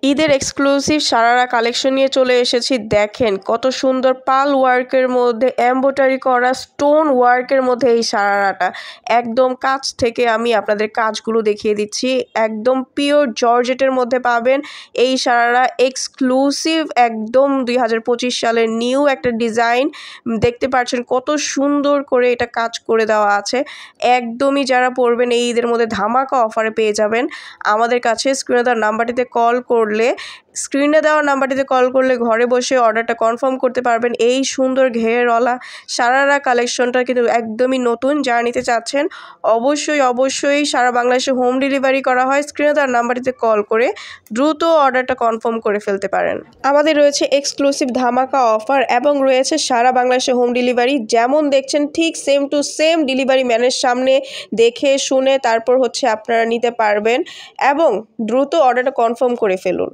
ঈদের exclusive sharara collection নিয়ে চলে এসেছি। দেখেন কত সুন্দর পাল ওয়ার্কের মধ্যে এমব্রয়ডারি করা স্টোন ওয়ার্কের মধ্যে এই সারারাটা একদম কাছ থেকে আমি আপনাদের কাজগুলো দেখিয়ে দিচ্ছি। একদম পিওর জর্জেটের মধ্যে পাবেন এই সারারা এক্সক্লুসিভ, একদম 2025 সালের নিউ একটা ডিজাইন। দেখতে পাচ্ছেন কত সুন্দর করে এটা কাজ করে দেওয়া আছে। একদমই যারা পরবেন এই ঈদের মধ্যে ধামাকা অফারে পেয়ে যাবেন আমাদের কাছে। স্ক্রিনে দেওয়া নাম্বারটিতে কল করলে ঘরে বসে অর্ডারটা কনফার্ম করতে পারবেন। এই সুন্দর ঘেরওয়ালা সারারা কালেকশনটা কিন্তু একদমই নতুন। যারা নিতে চাচ্ছেন অবশ্যই সারা বাংলাদেশে হোম ডেলিভারি করা হয়। স্ক্রিনে দেওয়া নাম্বারটিতে কল করে দ্রুত অর্ডারটা কনফার্ম করে ফেলতে পারেন। আমাদের রয়েছে এক্সক্লুসিভ ধামাকা অফার এবং রয়েছে সারা বাংলাদেশে হোম ডেলিভারি। যেমন দেখছেন ঠিক সেম টু সেম ডেলিভারি ম্যানের সামনে দেখে শুনে তারপর আপনারা নিতে পারবেন এবং দ্রুত অর্ডারটা কনফার্ম করে ফেলুন।